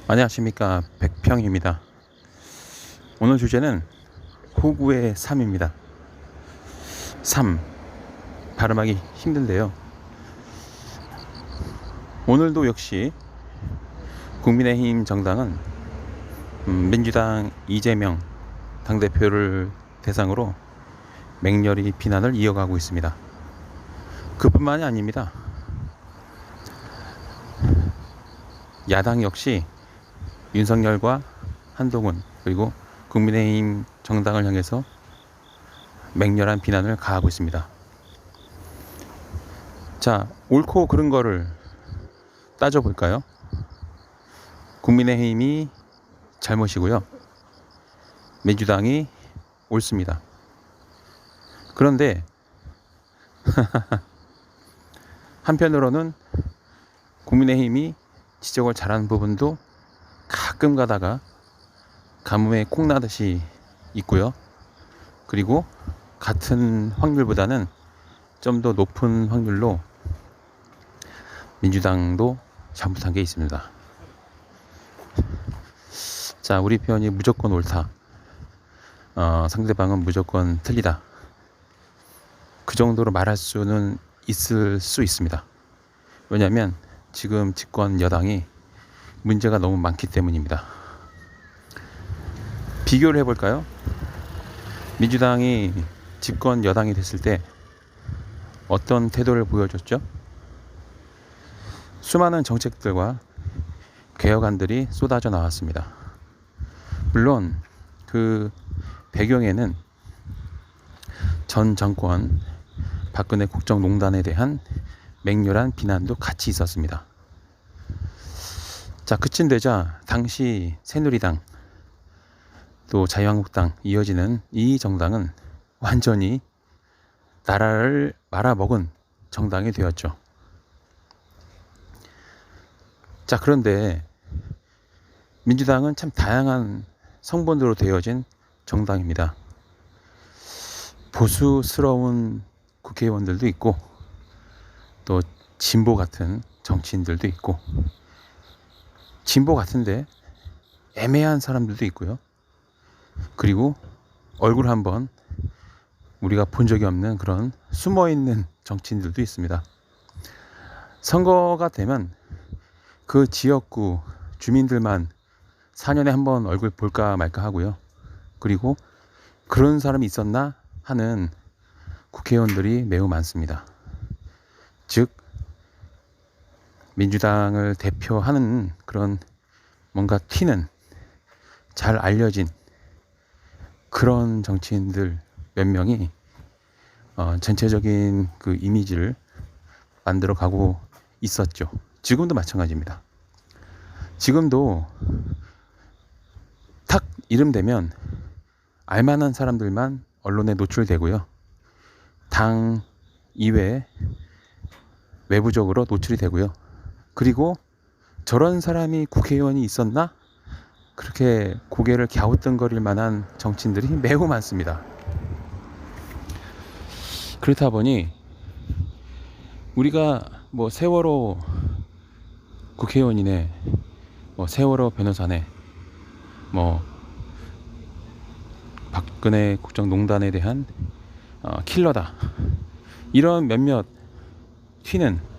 안녕하십니까, 백평입니다. 오늘 주제는 호구의 삶입니다. 삶, 발음하기 힘든데요. 오늘도 역시 국민의힘 정당은 민주당 이재명 당대표를 대상으로 맹렬히 비난을 이어가고 있습니다. 그뿐만이 아닙니다. 야당 역시 윤석열과 한동훈 그리고 국민의힘 정당을 향해서 맹렬한 비난을 가하고 있습니다. 자, 옳고 그른 거를 따져볼까요? 국민의힘이 잘못이고요, 민주당이 옳습니다. 그런데 한편으로는 국민의힘이 지적을 잘하는 부분도 가끔 가다가 가뭄에 콩나듯이 있고요. 그리고 같은 확률보다는 좀 더 높은 확률로 민주당도 잘못한 게 있습니다. 자, 우리 표현이 무조건 옳다, 상대방은 무조건 틀리다, 그 정도로 말할 수는 있을 수 있습니다. 왜냐하면 지금 집권 여당이 문제가 너무 많기 때문입니다. 비교를 해볼까요? 민주당이 집권 여당이 됐을 때 어떤 태도를 보여줬죠? 수많은 정책들과 개혁안들이 쏟아져 나왔습니다. 물론 그 배경에는 전 정권 박근혜 국정농단에 대한 맹렬한 비난도 같이 있었습니다. 자, 그쯤 되자 당시 새누리당 또 자유한국당 이어지는 이 정당은 완전히 나라를 말아먹은 정당이 되었죠. 자, 그런데 민주당은 참 다양한 성분으로 되어진 정당입니다. 보수스러운 국회의원들도 있고 또 진보 같은 정치인들도 있고, 진보 같은데 애매한 사람들도 있고요. 그리고 얼굴 한번 우리가 본 적이 없는 그런 숨어있는 정치인들도 있습니다. 선거가 되면 그 지역구 주민들만 4년에 한 번 얼굴 볼까 말까 하고요. 그리고 그런 사람이 있었나 하는 국회의원들이 매우 많습니다. 즉 민주당을 대표하는 그런 뭔가 튀는 잘 알려진 그런 정치인들 몇 명이 전체적인 그 이미지를 만들어 가고 있었죠. 지금도 마찬가지입니다. 지금도 탁 이름 되면 알만한 사람들만 언론에 노출되고요. 당 이외에 외부적으로 노출이 되고요. 그리고 저런 사람이 국회의원이 있었나? 그렇게 고개를 갸우뚱거릴 만한 정치인들이 매우 많습니다. 그렇다 보니 우리가 뭐 세월호 국회의원이네, 뭐 세월호 변호사네, 뭐 박근혜 국정농단에 대한 킬러다, 이런 몇몇 튀는,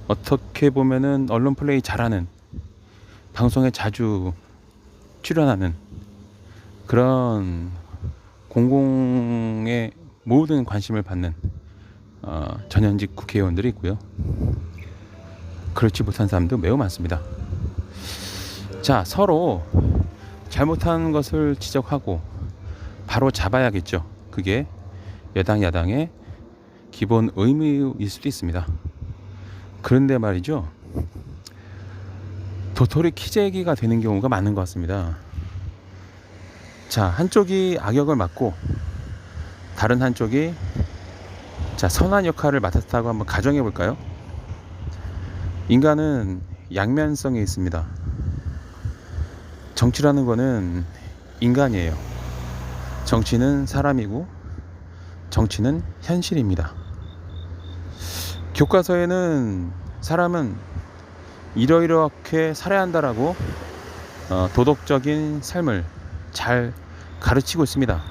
어떻게 보면은 언론 플레이 잘하는, 방송에 자주 출연하는 그런 공공의 모든 관심을 받는 전현직 국회의원들이 있고요. 그렇지 못한 사람도 매우 많습니다. 자, 서로 잘못한 것을 지적하고 바로 잡아야겠죠. 그게 여당 야당의 기본 의무일 수도 있습니다. 그런데 말이죠, 도토리 키재기가 되는 경우가 많은 것 같습니다. 자, 한쪽이 악역을 맡고 다른 한쪽이 선한 역할을 맡았다고 한번 가정해 볼까요? 인간은 양면성이 있습니다. 정치라는 거는 인간이에요. 정치는 사람이고 정치는 현실입니다. 교과서에는 사람은 이러이렇게 살아야 한다라고 도덕적인 삶을 잘 가르치고 있습니다.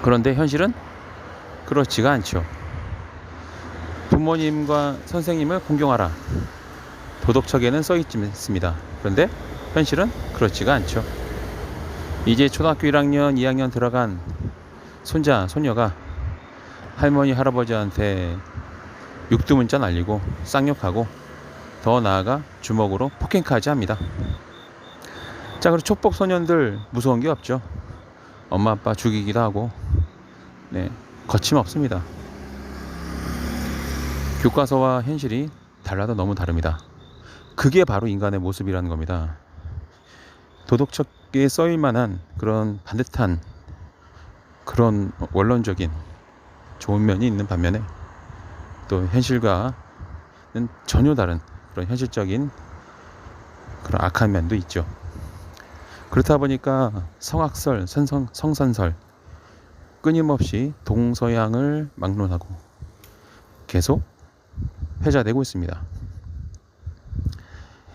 그런데 현실은 그렇지가 않죠. 부모님과 선생님을 공경하라. 도덕책에는 써 있습니다. 그런데 현실은 그렇지가 않죠. 이제 초등학교 1학년, 2학년 들어간 손자, 손녀가 할머니, 할아버지한테 육두문자 날리고 쌍욕하고 더 나아가 주먹으로 폭행까지 합니다. 자, 그리고 촉법 소년들 무서운 게 없죠. 엄마 아빠 죽이기도 하고, 네, 거침없습니다. 교과서와 현실이 달라도 너무 다릅니다. 그게 바로 인간의 모습이라는 겁니다. 도덕책에 써일 만한 그런 반듯한 그런 원론적인 좋은 면이 있는 반면에 또 현실과는 전혀 다른 그런 현실적인 그런 악한 면도 있죠. 그렇다 보니까 성악설, 성선설 끊임없이 동서양을 막론하고 계속 회자되고 있습니다.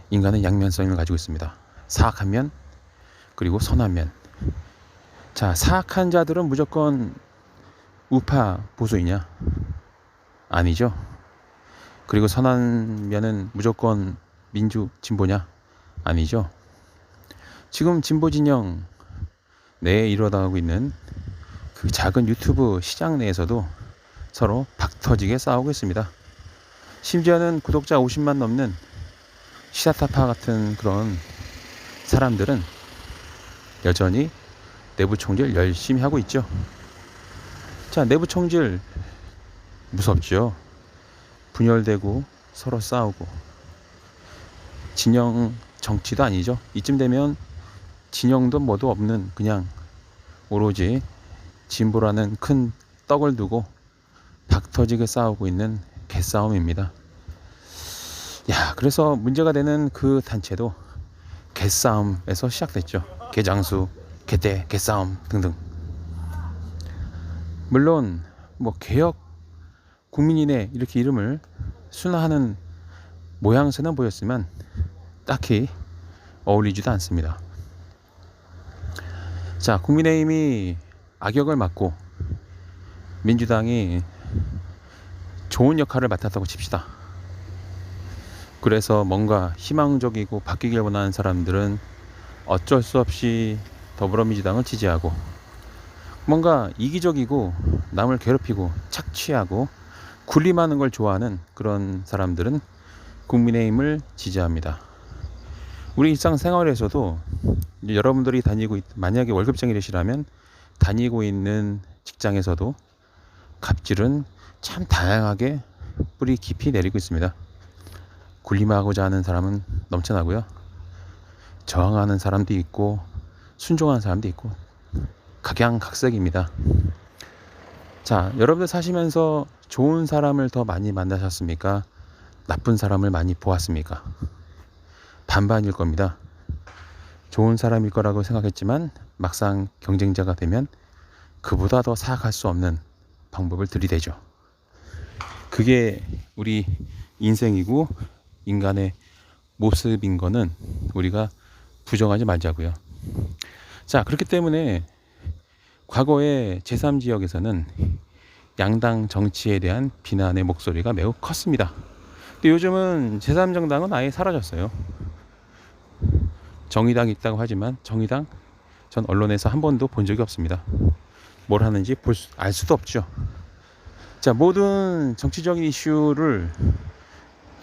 인간은 양면성을 가지고 있습니다. 사악한 면, 그리고 선한 면. 자, 사악한 자들은 무조건 우파 보수이냐? 아니죠. 그리고 선한 면은 무조건 민주 진보냐? 아니죠. 지금 진보 진영 내에 일어나고 있는 그 작은 유튜브 시장 내에서도 서로 박터지게 싸우고 있습니다. 심지어는 구독자 50만 넘는 시사타파 같은 그런 사람들은 여전히 내부 총질 열심히 하고 있죠. 자, 내부 총질 무섭죠. 분열되고 서로 싸우고 진영 정치도 아니죠. 이쯤 되면 진영도 뭐도 없는 그냥 오로지 진보라는 큰 떡을 두고 박터지게 싸우고 있는 개싸움입니다. 야, 그래서 문제가 되는 그 단체도 개싸움에서 시작됐죠. 개장수, 개떼, 개싸움 등등. 물론 뭐 개혁 국민이네 이렇게 이름을 순화하는 모양새는 보였지만 딱히 어울리지도 않습니다. 자, 국민의힘이 악역을 맡고 민주당이 좋은 역할을 맡았다고 칩시다. 그래서 뭔가 희망적이고 바뀌길 원하는 사람들은 어쩔 수 없이 더불어민주당을 지지하고, 뭔가 이기적이고 남을 괴롭히고 착취하고 군림하는 걸 좋아하는 그런 사람들은 국민의힘을 지지합니다. 우리 일상생활에서도 여러분들이 만약에 월급쟁이시라면 다니고 있는 직장에서도 갑질은 참 다양하게 뿌리 깊이 내리고 있습니다. 군림하고자 하는 사람은 넘쳐나고요. 저항하는 사람도 있고 순종하는 사람도 있고 각양각색입니다. 자, 여러분들 사시면서 좋은 사람을 더 많이 만나셨습니까? 나쁜 사람을 많이 보았습니까? 반반일 겁니다. 좋은 사람일 거라고 생각했지만 막상 경쟁자가 되면 그보다 더 사악할 수 없는 방법을 들이대죠. 그게 우리 인생이고 인간의 모습인 거는 우리가 부정하지 말자고요. 자, 그렇기 때문에 과거에 제3지역에서는 양당 정치에 대한 비난의 목소리가 매우 컸습니다. 근데 요즘은 제3정당은 아예 사라졌어요. 정의당이 있다고 하지만 정의당 전 언론에서 한 번도 본 적이 없습니다. 뭘 하는지 알 수도 없죠. 자, 모든 정치적인 이슈를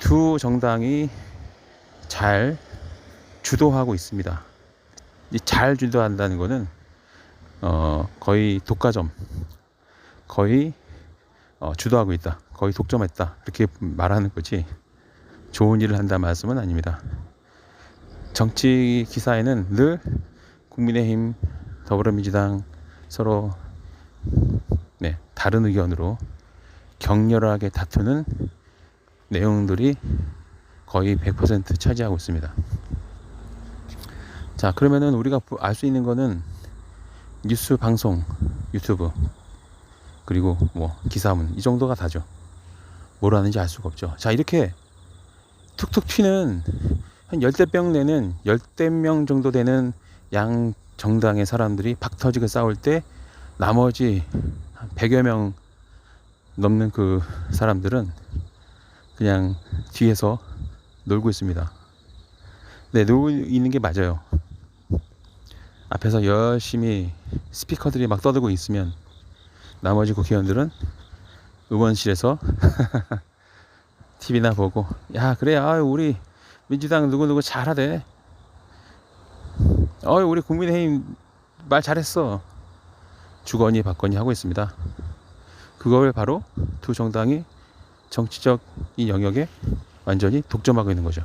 두 정당이 잘 주도하고 있습니다. 잘 주도한다는 거는 거의 독과점, 거의 주도하고 있다, 거의 독점했다 이렇게 말하는 거지 좋은 일을 한다 말씀은 아닙니다. 정치 기사에는 늘 국민의힘, 더불어민주당 서로 다른 의견으로 격렬하게 다투는 내용들이 거의 100% 차지하고 있습니다. 자, 그러면은 우리가 알 수 있는 거는 뉴스 방송, 유튜브, 그리고 뭐 기사문, 이 정도가 다죠. 뭘 하는지 알 수가 없죠. 자, 이렇게 툭툭 튀는 한 열대 명 내는 열대 명 정도 되는 양 정당의 사람들이 박 터지게 싸울 때 나머지 한 100여 명 넘는 그 사람들은 그냥 뒤에서 놀고 있습니다. 네, 놀고 있는 게 맞아요. 앞에서 열심히 스피커들이 막 떠들고 있으면 나머지 국회의원들은 의원실에서 TV나 보고, 야, 그래, 우리 민주당 누구누구 잘하대. 우리 국민의힘 말 잘했어. 주거니 받거니 하고 있습니다. 그걸 바로 두 정당이 정치적인 영역에 완전히 독점하고 있는 거죠.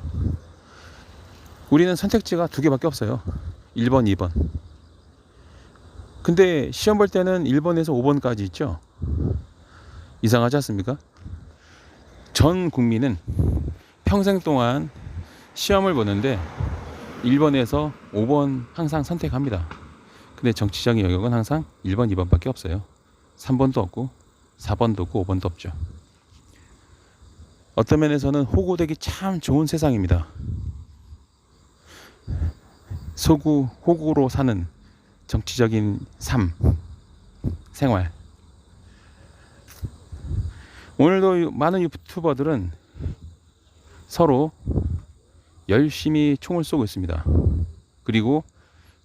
우리는 선택지가 두 개밖에 없어요. 1번, 2번. 근데 시험 볼 때는 1번에서 5번까지 있죠. 이상하지 않습니까? 전 국민은 평생 동안 시험을 보는데 1번에서 5번 항상 선택합니다. 근데 정치적인 영역은 항상 1번, 2번밖에 없어요. 3번도 없고 4번도 없고 5번도 없죠. 어떤 면에서는 호구되기 참 좋은 세상입니다. 호구로 사는 정치적인 삶, 생활. 오늘도 많은 유튜버들은 서로 열심히 총을 쏘고 있습니다. 그리고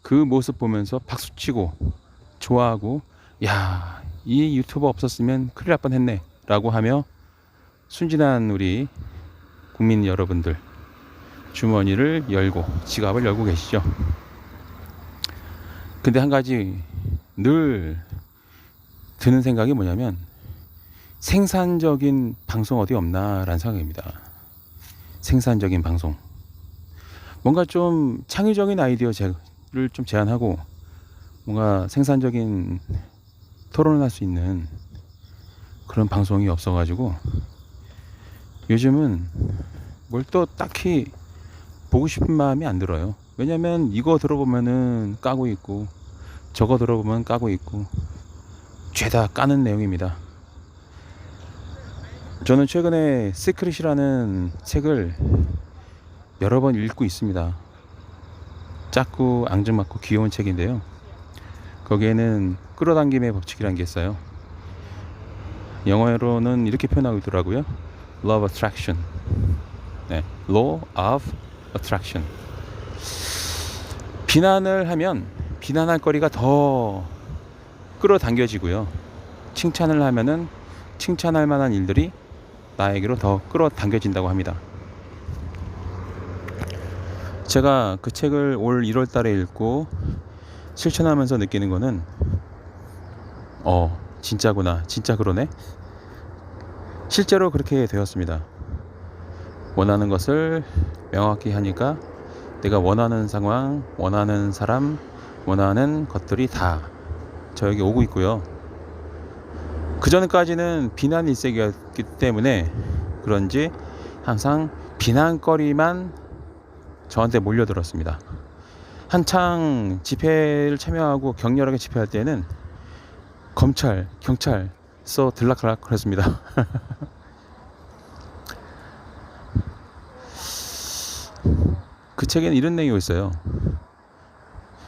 그 모습 보면서 박수치고 좋아하고, 야, 이 유튜버 없었으면 큰일 날 뻔했네 라고 하며 순진한 우리 국민 여러분들 주머니를 열고 지갑을 열고 계시죠. 근데 한 가지 늘 드는 생각이 뭐냐면, 생산적인 방송 어디 없나 라는 생각입니다. 생산적인 방송, 뭔가 좀 창의적인 아이디어를 좀 제안하고 뭔가 생산적인 토론을 할 수 있는 그런 방송이 없어가지고 요즘은 뭘 또 딱히 보고 싶은 마음이 안 들어요. 왜냐면 이거 들어보면은 까고 있고 저거 들어보면 까고 있고 죄다 까는 내용입니다. 저는 최근에 시크릿이라는 책을 여러 번 읽고 있습니다. 작고 앙증맞고 귀여운 책인데요. 거기에는 끌어당김의 법칙이라는 게 있어요. 영어로는 이렇게 표현하고 있더라고요. Law of Attraction. 네, Law of Attraction. 비난을 하면 비난할 거리가 더 끌어당겨지고요. 칭찬을 하면은 칭찬할 만한 일들이 나에게로 더 끌어당겨진다고 합니다. 제가 그 책을 올 1월 달에 읽고 실천하면서 느끼는 거는 진짜구나, 진짜 그러네. 실제로 그렇게 되었습니다. 원하는 것을 명확히 하니까 내가 원하는 상황, 원하는 사람, 원하는 것들이 다 저에게 오고 있고요. 그전까지는 비난 일색이었기 때문에 그런지 항상 비난거리만 저한테 몰려들었습니다. 한창 집회를 참여하고 격렬하게 집회할 때는 검찰, 경찰서 들락날락 그랬습니다. 그 책에는 이런 내용이 있어요.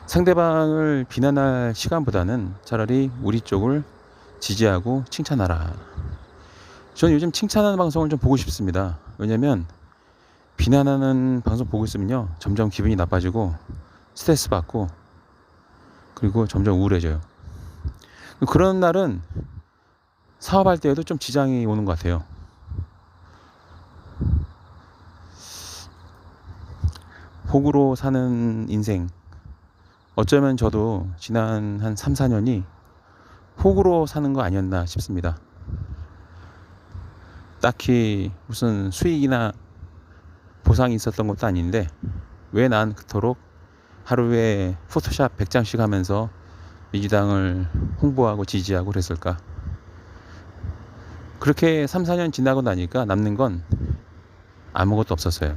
상대방을 비난할 시간보다는 차라리 우리 쪽을 지지하고 칭찬하라. 저는 요즘 칭찬하는 방송을 좀 보고 싶습니다. 왜냐면 비난하는 방송 보고 있으면요, 점점 기분이 나빠지고 스트레스 받고 그리고 점점 우울해져요. 그런 날은 사업할 때에도 좀 지장이 오는 것 같아요. 호구로 사는 인생, 어쩌면 저도 지난 한 3, 4년이 호구로 사는 거 아니었나 싶습니다. 딱히 무슨 수익이나 보상이 있었던 것도 아닌데 왜 난 그토록 하루에 포토샵 100장씩 하면서 민주당을 홍보하고 지지하고 그랬을까. 그렇게 3, 4년 지나고 나니까 남는 건 아무것도 없었어요.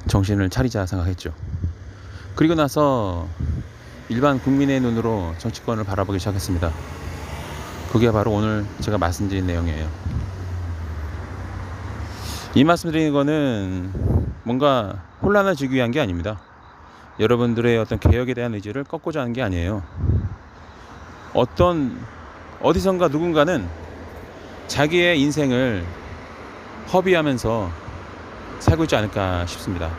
정신을 차리자 생각했죠. 그리고 나서 일반 국민의 눈으로 정치권을 바라보기 시작했습니다. 그게 바로 오늘 제가 말씀드린 내용이에요. 이 말씀드리는 거는 뭔가 혼란을 주기 위한 게 아닙니다. 여러분들의 어떤 개혁에 대한 의지를 꺾고자 하는 게 아니에요. 어디선가 누군가는 자기의 인생을 허비하면서 살고 있지 않을까 싶습니다.